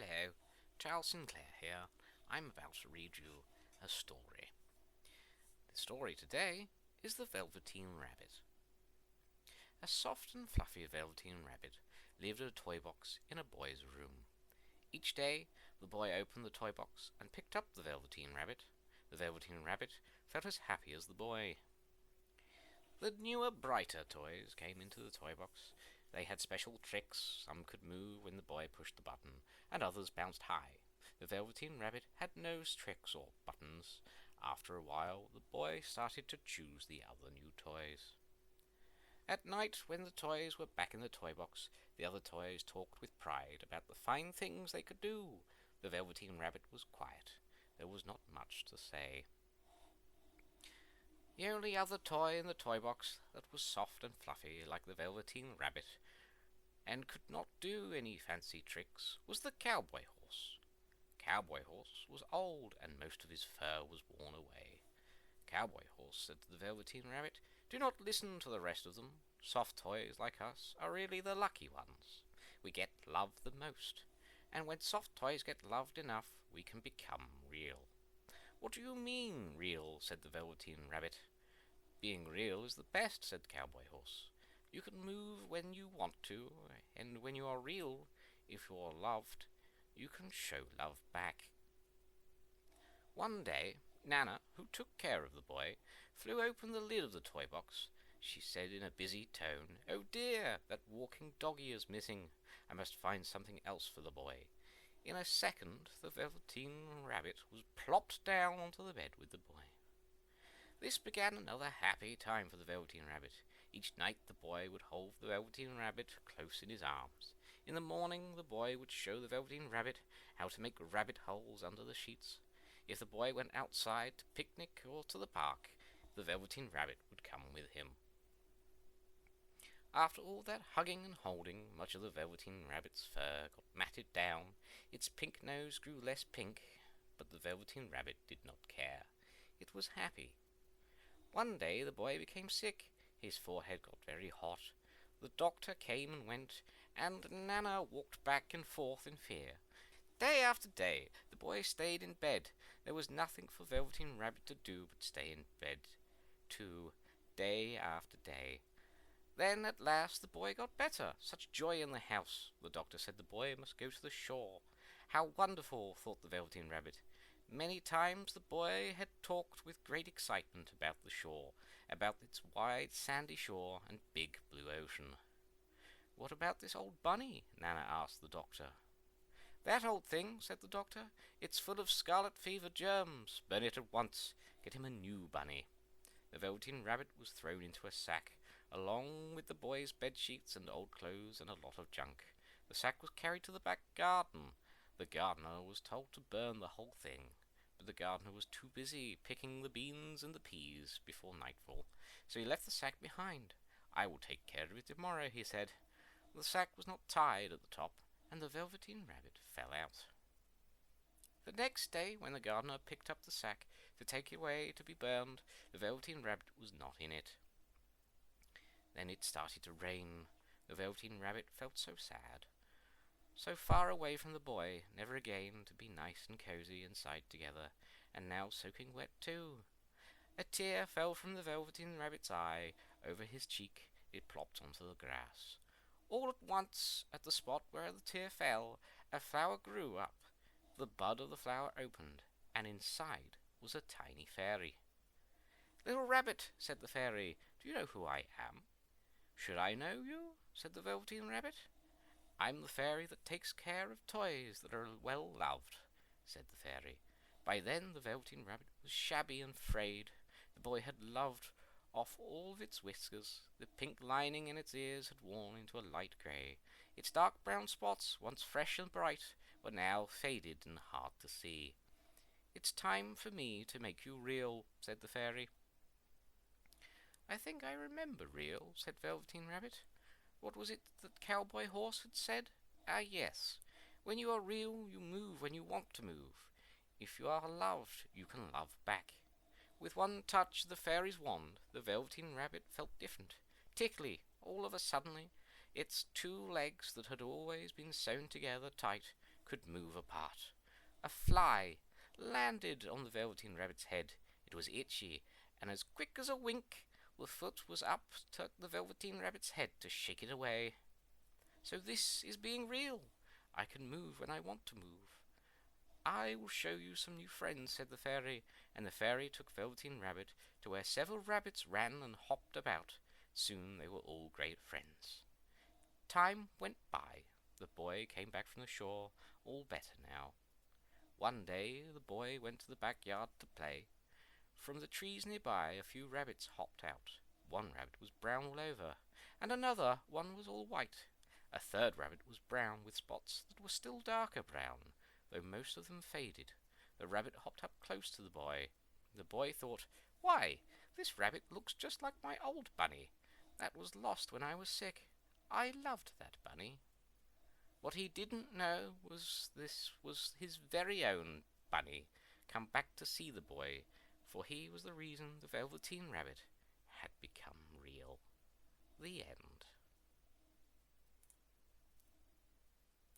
Hello, Charles Sinclair here. I'm about to read you a story. The story today is The Velveteen Rabbit. A soft and fluffy velveteen rabbit lived in a toy box in a boy's room. Each day, the boy opened the toy box and picked up the Velveteen Rabbit. The Velveteen Rabbit felt as happy as the boy. The newer, brighter toys came into the toy box. They had special tricks. Some could move when the boy pushed the button, and others bounced high. The Velveteen Rabbit had no tricks or buttons. After a while, the boy started to choose the other new toys. At night, when the toys were back in the toy box, the other toys talked with pride about the fine things they could do. The Velveteen Rabbit was quiet. There was not much to say. The only other toy in the toy box that was soft and fluffy like the Velveteen Rabbit and could not do any fancy tricks was the Cowboy Horse. Cowboy Horse was old and most of his fur was worn away. Cowboy Horse said to the Velveteen Rabbit, "Do not listen to the rest of them. Soft toys like us are really the lucky ones. We get loved the most, and when soft toys get loved enough, we can become real." "What do you mean, real?" said the Velveteen Rabbit. "Being real is the best," said Cowboy Horse. "You can move when you want to, and when you are real, if you are loved, you can show love back." One day, Nana, who took care of the boy, flew open the lid of the toy box. She said in a busy tone, "Oh dear, that walking doggie is missing. I must find something else for the boy." In a second, the Velveteen Rabbit was plopped down onto the bed with the boy. This began another happy time for the Velveteen Rabbit. Each night the boy would hold the Velveteen Rabbit close in his arms. In the morning the boy would show the Velveteen Rabbit how to make rabbit holes under the sheets. If the boy went outside to picnic or to the park, the Velveteen Rabbit would come with him. After all that hugging and holding, much of the Velveteen Rabbit's fur got matted down. Its pink nose grew less pink, but the Velveteen Rabbit did not care. It was happy. One day the boy became sick. His forehead got very hot. The doctor came and went, and Nana walked back and forth in fear. Day after day the boy stayed in bed. There was nothing for Velveteen Rabbit to do but stay in bed, too, day after day. Then at last the boy got better. Such joy in the house. The doctor said the boy must go to the shore. How wonderful, thought the Velveteen Rabbit. Many times the boy had talked with great excitement about the shore, about its wide sandy shore and big blue ocean. "What about this old bunny?" Nana asked the doctor. "That old thing," said the doctor. "It's full of scarlet fever germs. Burn it at once. Get him a new bunny." The Velveteen Rabbit was thrown into a sack, along with the boy's bed-sheets and old clothes and a lot of junk. The sack was carried to the back garden. The gardener was told to burn the whole thing, but the gardener was too busy picking the beans and the peas before nightfall, so he left the sack behind. "I will take care of it tomorrow," he said. The sack was not tied at the top, and the Velveteen Rabbit fell out. The next day, when the gardener picked up the sack to take it away to be burned, the Velveteen Rabbit was not in it. Then it started to rain. The Velveteen Rabbit felt so sad. So far away from the boy, never again to be nice and cozy inside together, and now soaking wet too. A tear fell from the Velveteen Rabbit's eye. Over his cheek it plopped onto the grass. All at once, at the spot where the tear fell, a flower grew up. The bud of the flower opened, and inside was a tiny fairy. "Little Rabbit," said the fairy, "do you know who I am?" "Should I know you?" said the Velveteen Rabbit. "I'm the fairy that takes care of toys that are well loved," said the fairy. By then the Velveteen Rabbit was shabby and frayed. The boy had loved off all of its whiskers. The pink lining in its ears had worn into a light grey. Its dark brown spots, once fresh and bright, were now faded and hard to see. "It's time for me to make you real," said the fairy. "I think I remember real," said Velveteen Rabbit. "What was it that Cowboy Horse had said? Ah, yes. When you are real, you move when you want to move. If you are loved, you can love back." With one touch of the fairy's wand, the Velveteen Rabbit felt different. Tickly, all of a suddenly, its two legs that had always been sewn together tight could move apart. A fly landed on the Velveteen Rabbit's head. It was itchy, and as quick as a wink, the foot was up to the Velveteen Rabbit's head to shake it away. So this is being real. I can move when I want to move. I will show you some new friends, said the fairy, and the fairy took Velveteen Rabbit to where several rabbits ran and hopped about. Soon they were all great friends. Time went by. The boy came back from the shore, all better now. One day the boy went to the backyard to play. From the trees nearby a few rabbits hopped out. One rabbit was brown all over, and another one was all white. A third rabbit was brown with spots that were still darker brown, though most of them faded. The rabbit hopped up close to the boy. The boy thought, "Why, this rabbit looks just like my old bunny. That was lost when I was sick. I loved that bunny." What he didn't know was this was his very own bunny, come back to see the boy, for he was the reason the Velveteen Rabbit had become real. The end.